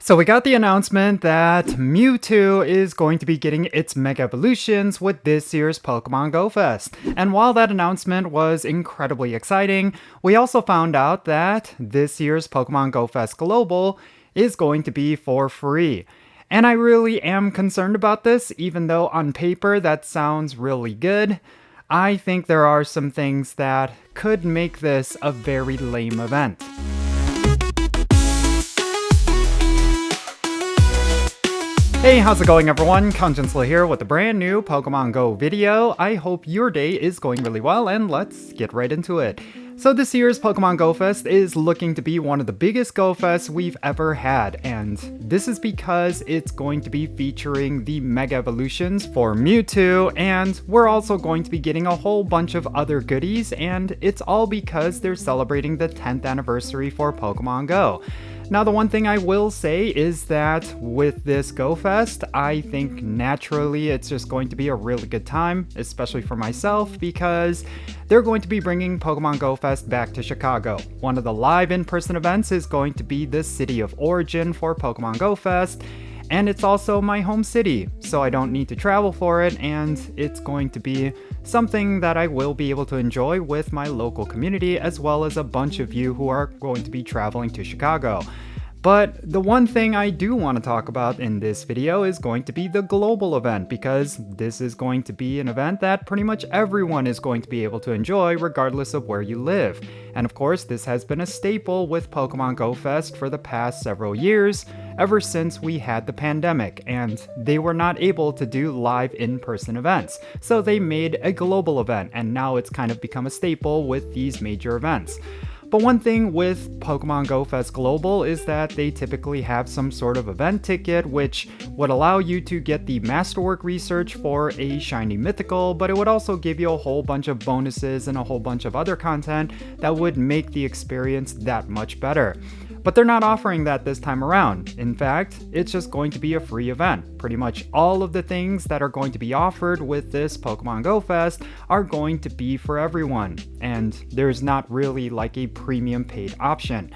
So we got the announcement that Mewtwo is going to be getting its Mega Evolutions with this year's Pokémon GO Fest. And while that announcement was incredibly exciting, we also found out that this year's Pokémon GO Fest Global is going to be for free. And I really am concerned about this, even though on paper that sounds really good. I think there are some things that could make this a very lame event. Hey, how's it going everyone? Jinsula here with a brand new Pokemon Go video. I hope your day is going really well, and let's get right into it. So this year's Pokemon Go Fest is looking to be one of the biggest Go Fests we've ever had, and this is because it's going to be featuring the Mega Evolutions for Mewtwo, and we're also going to be getting a whole bunch of other goodies, and it's all because they're celebrating the 10th anniversary for Pokemon Go. Now, the one thing I will say is that with this Go Fest, I think naturally it's just going to be a really good time, especially for myself, because they're going to be bringing Pokemon Go Fest back to Chicago. One of the live in-person events is going to be the city of origin for Pokemon Go Fest, and it's also my home city, so I don't need to travel for it, and it's going to be something that I will be able to enjoy with my local community, as well as a bunch of you who are going to be traveling to Chicago. But the one thing I do want to talk about in this video is going to be the global event, because this is going to be an event that pretty much everyone is going to be able to enjoy regardless of where you live. And of course, this has been a staple with Pokemon Go Fest for the past several years, ever since we had the pandemic, and they were not able to do live in-person events. So they made a global event, and now it's kind of become a staple with these major events. But one thing with Pokemon Go Fest Global is that they typically have some sort of event ticket, which would allow you to get the Masterwork research for a shiny mythical, but it would also give you a whole bunch of bonuses and a whole bunch of other content that would make the experience that much better. But they're not offering that this time around. In fact, it's just going to be a free event. Pretty much all of the things that are going to be offered with this Pokemon Go Fest are going to be for everyone, and there's not really like a premium paid option.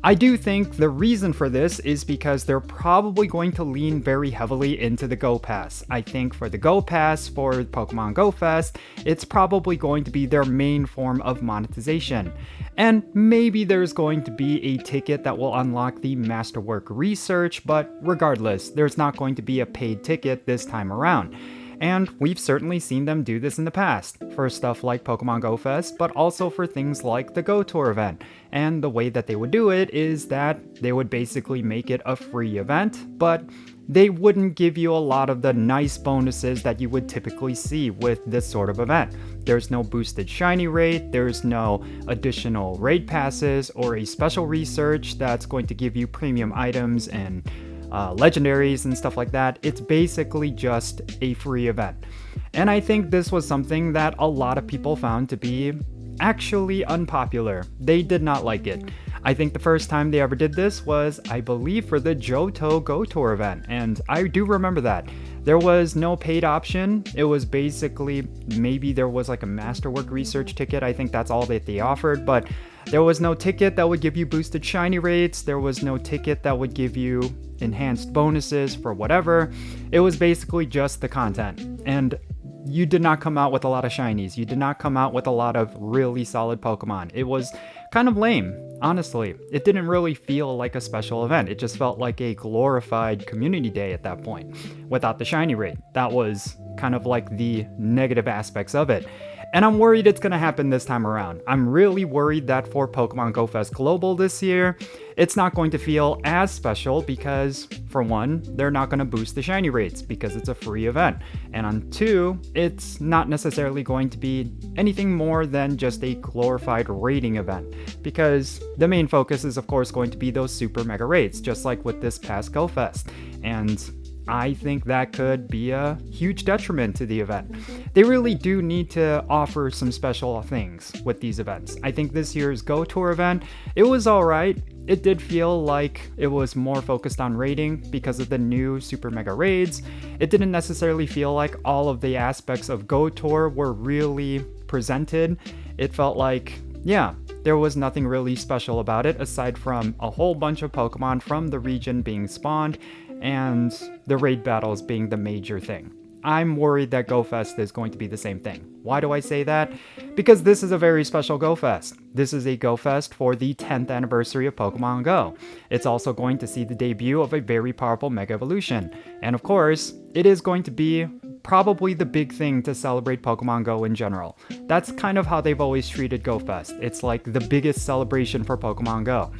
I do think the reason for this is because they're probably going to lean very heavily into the Go Pass. I think for the Go Pass for Pokemon Go Fest, it's probably going to be their main form of monetization. And maybe there's going to be a ticket that will unlock the Masterwork research, but regardless, there's not going to be a paid ticket this time around. And we've certainly seen them do this in the past, for stuff like Pokemon Go Fest, but also for things like the Go Tour event. And the way that they would do it is that they would basically make it a free event, but they wouldn't give you a lot of the nice bonuses that you would typically see with this sort of event. There's no boosted shiny rate, there's no additional raid passes or a special research that's going to give you premium items and legendaries and stuff like that. It's basically just a free event. And I think this was something that a lot of people found to be actually unpopular. They did not like it. I think the first time they ever did this was, I believe, for the Johto Go Tour event, and I do remember that. There was no paid option. It was basically, maybe there was like a Masterwork research ticket. I think that's all that they offered, but there was no ticket that would give you boosted shiny rates. There was no ticket that would give you enhanced bonuses for whatever. It was basically just the content. And you did not come out with a lot of shinies. You did not come out with a lot of really solid Pokemon. It was kind of lame, honestly. It didn't really feel like a special event. It just felt like a glorified community day at that point, without the shiny rate. That was kind of like the negative aspects of it. And I'm worried it's going to happen this time around. I'm really worried that for Pokemon Go Fest Global this year, it's not going to feel as special because, for one, they're not going to boost the shiny rates because it's a free event. And on two, it's not necessarily going to be anything more than just a glorified raiding event, because the main focus is of course going to be those super mega raids, just like with this past Go Fest. And I think that could be a huge detriment to the event. They really do need to offer some special things with these events. I think this year's Go Tour event, it was alright. It did feel like it was more focused on raiding because of the new super mega raids. It didn't necessarily feel like all of the aspects of Go Tour were really presented. It felt like yeah, there was nothing really special about it aside from a whole bunch of Pokemon from the region being spawned and the raid battles being the major thing. I'm worried that Go Fest is going to be the same thing. Why do I say that? Because this is a very special Go Fest. This is a Go Fest for the 10th anniversary of Pokemon Go. It's also going to see the debut of a very powerful Mega Evolution. And of course, it is going to be probably the big thing to celebrate Pokemon Go in general. That's kind of how they've always treated Go Fest. It's like the biggest celebration for Pokemon Go.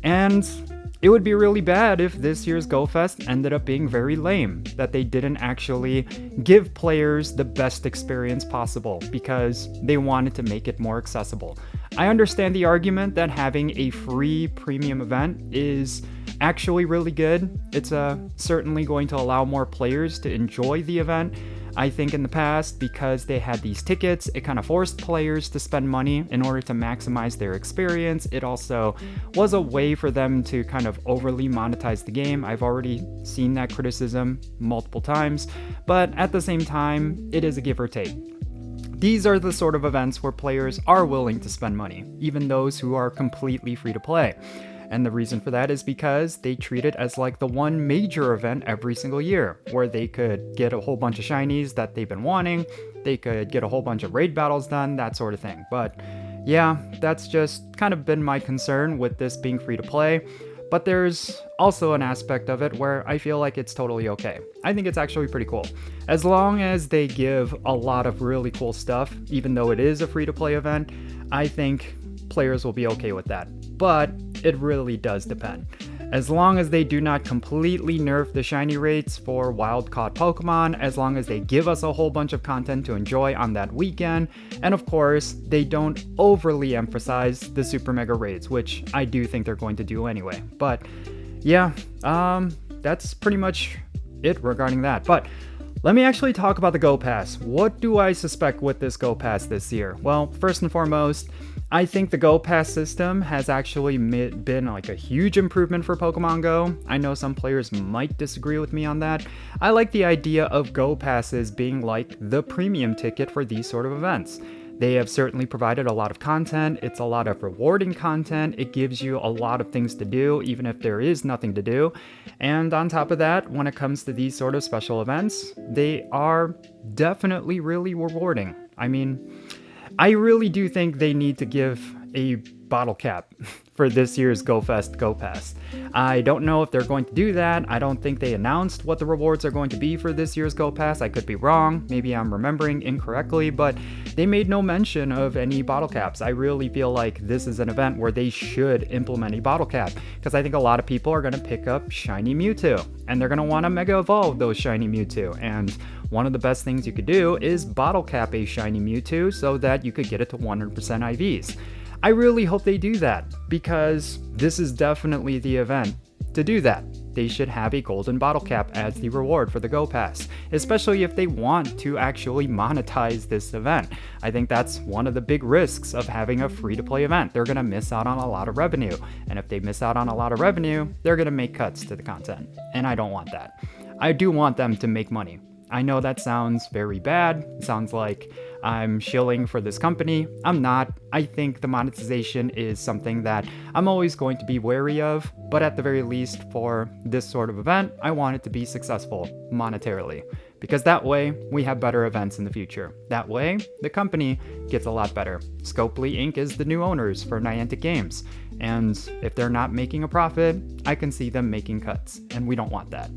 And it would be really bad if this year's Go Fest ended up being very lame, that they didn't actually give players the best experience possible because they wanted to make it more accessible. I understand the argument that having a free premium event is actually really good. It's certainly going to allow more players to enjoy the event. I think in the past, because they had these tickets, it kind of forced players to spend money in order to maximize their experience. It also was a way for them to kind of overly monetize the game. I've already seen that criticism multiple times, but at the same time, it is a give or take. These are the sort of events where players are willing to spend money, even those who are completely free to play. And the reason for that is because they treat it as like the one major event every single year, where they could get a whole bunch of shinies that they've been wanting, they could get a whole bunch of raid battles done, that sort of thing. But yeah, that's just kind of been my concern with this being free to play. But there's also an aspect of it where I feel like it's totally okay. I think it's actually pretty cool. As long as they give a lot of really cool stuff, even though it is a free to play event, I think players will be okay with that. But it really does depend. As long as they do not completely nerf the shiny rates for wild caught Pokemon, as long as they give us a whole bunch of content to enjoy on that weekend, and of course, they don't overly emphasize the Super Mega raids, which I do think they're going to do anyway. But yeah, that's pretty much it regarding that. But let me actually talk about the Go Pass. What do I suspect with this Go Pass this year? Well, first and foremost, I think the Go Pass system has actually been like a huge improvement for Pokemon Go. I know some players might disagree with me on that. I like the idea of Go Passes being like the premium ticket for these sort of events. They have certainly provided a lot of content. It's a lot of rewarding content. It gives you a lot of things to do, even if there is nothing to do. And on top of that, when it comes to these sort of special events, they are definitely really rewarding. I mean, I really do think they need to give a bottle cap for this year's Go Fest Go Pass. I don't know if they're going to do that. I don't think they announced what the rewards are going to be for this year's Go Pass. I could be wrong. Maybe I'm remembering incorrectly, but they made no mention of any bottle caps. I really feel like this is an event where they should implement a bottle cap, because I think a lot of people are going to pick up shiny Mewtwo, and they're going to want to Mega Evolve those shiny Mewtwo, and one of the best things you could do is bottle cap a shiny Mewtwo so that you could get it to 100% IVs. I really hope they do that, because this is definitely the event to do that. They should have a golden bottle cap as the reward for the Go Pass, especially if they want to actually monetize this event. I think that's one of the big risks of having a free-to-play event. They're going to miss out on a lot of revenue, and if they miss out on a lot of revenue, they're going to make cuts to the content, and I don't want that. I do want them to make money. I know that sounds very bad. It sounds like I'm shilling for this company. I'm not. I think the monetization is something that I'm always going to be wary of, but at the very least for this sort of event, I want it to be successful monetarily, because that way we have better events in the future. That way the company gets a lot better. Scopely Inc. is the new owners for Niantic Games, and if they're not making a profit, I can see them making cuts, and we don't want that.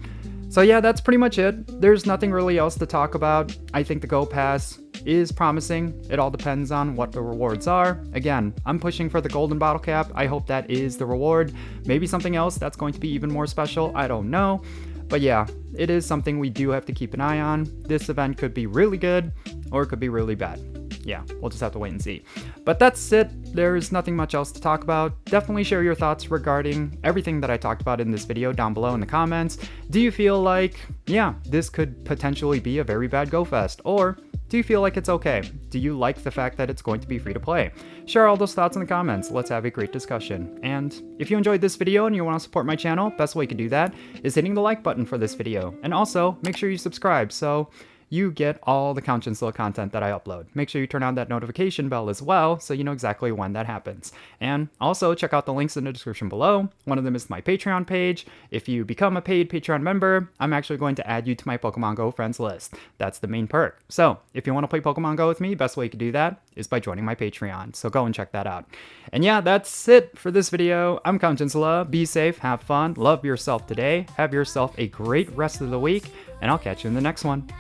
So yeah, that's pretty much it. There's nothing really else to talk about. I think the Go Pass is promising. It all depends on what the rewards are. Again, I'm pushing for the golden bottle cap. I hope that is the reward. Maybe something else that's going to be even more special. I don't know. But yeah, it is something we do have to keep an eye on. This event could be really good or it could be really bad. Yeah, we'll just have to wait and see. But that's it. There's nothing much else to talk about. Definitely share your thoughts regarding everything that I talked about in this video down below in the comments. Do you feel like, yeah, this could potentially be a very bad Go Fest? Or do you feel like it's okay? Do you like the fact that it's going to be free to play? Share all those thoughts in the comments. Let's have a great discussion. And if you enjoyed this video and you want to support my channel, best way you can do that is hitting the like button for this video. And also, make sure you subscribe so you get all the Count Jinsula content that I upload. Make sure you turn on that notification bell as well so you know exactly when that happens. And also check out the links in the description below. One of them is my Patreon page. If you become a paid Patreon member, I'm actually going to add you to my Pokemon Go friends list. That's the main perk. So if you want to play Pokemon Go with me, best way you can do that is by joining my Patreon. So go and check that out. And yeah, that's it for this video. I'm Count Jinsula. Be safe, have fun, love yourself today, have yourself a great rest of the week, and I'll catch you in the next one.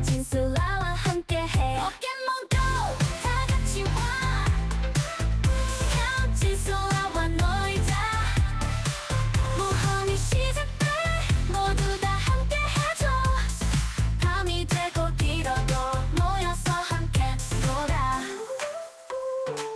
Jinsula